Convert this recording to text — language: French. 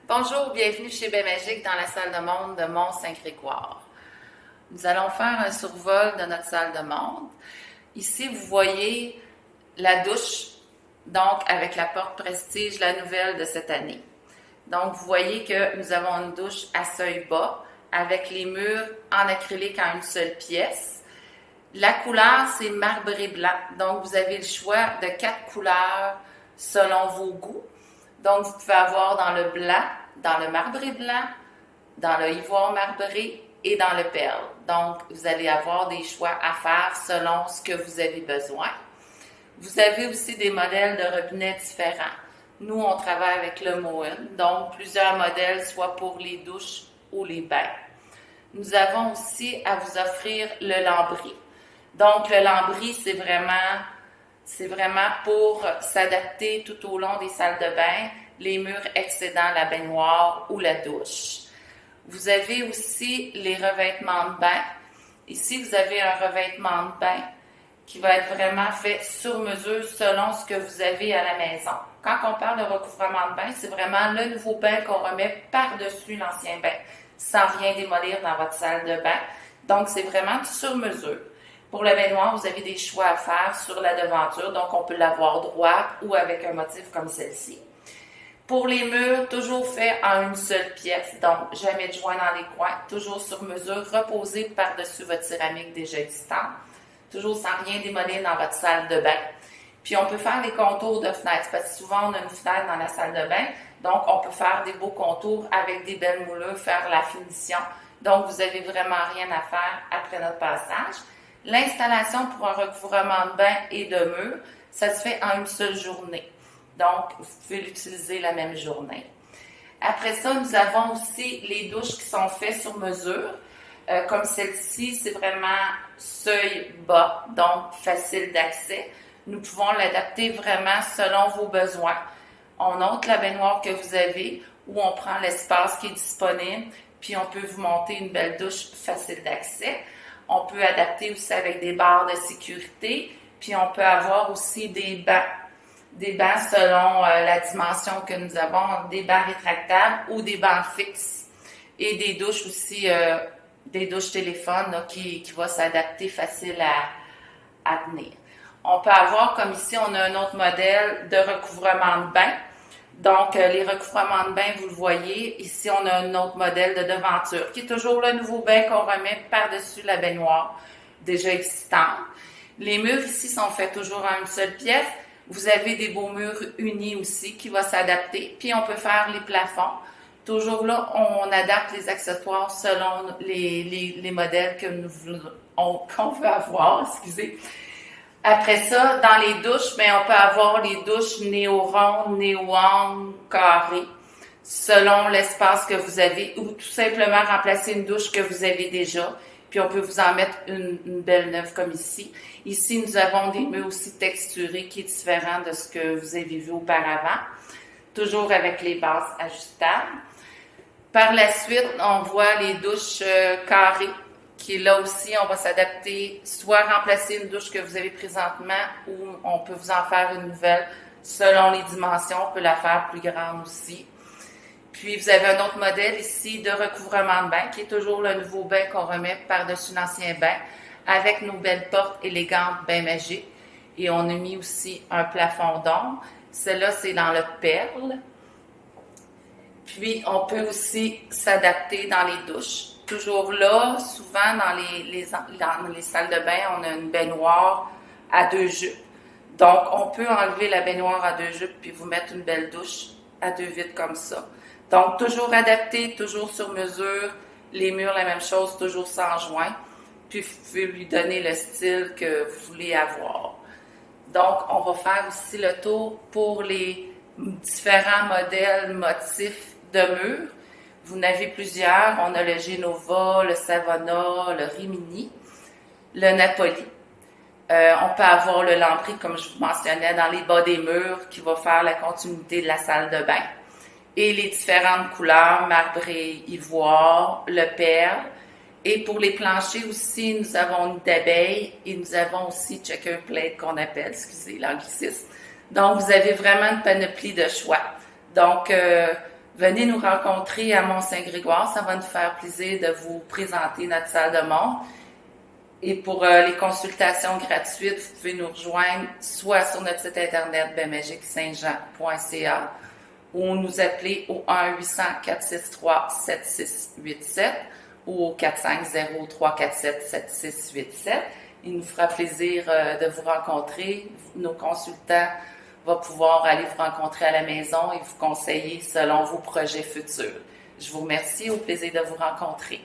Bonjour, bienvenue chez Bain Magique dans la salle de monde de Mont-Saint-Grégoire. Nous allons faire un survol de notre salle de monde. Ici, vous voyez la douche, donc avec la porte Prestige, la nouvelle de cette année. Donc, vous voyez que nous avons une douche à seuil bas avec les murs en acrylique en une seule pièce. La couleur, c'est marbré blanc. Donc, vous avez le choix de 4 couleurs selon vos goûts. Donc, vous pouvez avoir dans le blanc, dans le marbré blanc, dans le ivoire marbré et dans le perle. Donc, vous allez avoir des choix à faire selon ce que vous avez besoin. Vous avez aussi des modèles de robinets différents. Nous, on travaille avec le Moen, donc plusieurs modèles, soit pour les douches ou les bains. Nous avons aussi à vous offrir le lambris. Donc, le lambris, c'est vraiment pour s'adapter tout au long des salles de bain, les murs excédant la baignoire ou la douche. Vous avez aussi les revêtements de bain. Ici, vous avez un revêtement de bain qui va être vraiment fait sur mesure selon ce que vous avez à la maison. Quand on parle de recouvrement de bain, c'est vraiment le nouveau bain qu'on remet par-dessus l'ancien bain, sans rien démolir dans votre salle de bain. Donc, c'est vraiment sur mesure. Pour le baignoire, vous avez des choix à faire sur la devanture, donc on peut l'avoir droite ou avec un motif comme celle-ci. Pour les murs, toujours fait en une seule pièce, donc jamais de joint dans les coins, toujours sur mesure, reposé par-dessus votre céramique déjà existante, toujours sans rien démolir dans votre salle de bain. Puis on peut faire des contours de fenêtres, parce que souvent on a une fenêtre dans la salle de bain, donc on peut faire des beaux contours avec des belles moulures, faire la finition. Donc vous n'avez vraiment rien à faire après notre passage. L'installation pour un recouvrement de bain et de mur, ça se fait en une seule journée. Donc, vous pouvez l'utiliser la même journée. Après ça, nous avons aussi les douches qui sont faites sur mesure. Comme celle-ci, c'est vraiment seuil bas, donc facile d'accès. Nous pouvons l'adapter vraiment selon vos besoins. On ôte la baignoire que vous avez ou on prend l'espace qui est disponible, puis on peut vous monter une belle douche facile d'accès. On peut adapter aussi avec des barres de sécurité, puis on peut avoir aussi des bancs selon la dimension que nous avons, des bancs rétractables ou des bancs fixes. Et des douches aussi, des douches téléphone là, qui vont s'adapter facile à tenir. On peut avoir, comme ici, on a un autre modèle de recouvrement de bain. Donc, les recouvrements de bain, vous le voyez. Ici, on a un autre modèle de devanture, qui est toujours le nouveau bain qu'on remet par-dessus la baignoire déjà existante. Les murs ici sont faits toujours en une seule pièce. Vous avez des beaux murs unis aussi qui vont s'adapter. Puis, on peut faire les plafonds. Toujours là, on adapte les accessoires selon les modèles qu'on veut avoir, excusez. Après ça, dans les douches, on peut avoir les douches néo-rondes, néo-angles, carrées, selon l'espace que vous avez, ou tout simplement remplacer une douche que vous avez déjà, puis on peut vous en mettre une belle neuve comme ici. Ici, nous avons des murs aussi texturés qui est différent de ce que vous avez vu auparavant, toujours avec les bases ajustables. Par la suite, on voit les douches carrées, qui là aussi, on va s'adapter, soit remplacer une douche que vous avez présentement ou on peut vous en faire une nouvelle selon les dimensions. On peut la faire plus grande aussi. Puis, vous avez un autre modèle ici de recouvrement de bain qui est toujours le nouveau bain qu'on remet par-dessus l'ancien bain avec nos belles portes élégantes Bain Magique. Et on a mis aussi un plafond d'ombre. Celle-là, c'est dans le perle. Puis, on peut aussi s'adapter dans les douches. Toujours là, souvent dans les salles de bain, on a une baignoire à 2 jupes. Donc, on peut enlever la baignoire à 2 jupes puis vous mettre une belle douche à 2 vitres comme ça. Donc, toujours adapté, toujours sur mesure. Les murs, la même chose, toujours sans joint. Puis, vous pouvez lui donner le style que vous voulez avoir. Donc, on va faire aussi le tour pour les différents modèles, motifs de murs. Vous en avez plusieurs. On a le Genova, le Savona, le Rimini, le Napoli. On peut avoir le lambris, comme je vous mentionnais, dans les bas des murs, qui va faire la continuité de la salle de bain. Et les différentes couleurs, marbré, ivoire, le perle. Et pour les planchers aussi, nous avons une d'abeille et nous avons aussi checker plate qu'on appelle, excusez l'anglicisme. Donc, vous avez vraiment une panoplie de choix. Donc, venez nous rencontrer à Mont-Saint-Grégoire. Ça va nous faire plaisir de vous présenter notre salle de monde. Et pour les consultations gratuites, vous pouvez nous rejoindre soit sur notre site internet bmagic-saint-jean.ca ou nous appeler au 1-800-463-7687 ou au 450-347-7687. Il nous fera plaisir de vous rencontrer. Nos consultants vont pouvoir aller vous rencontrer à la maison et vous conseiller selon vos projets futurs. Je vous remercie. Au plaisir de vous rencontrer.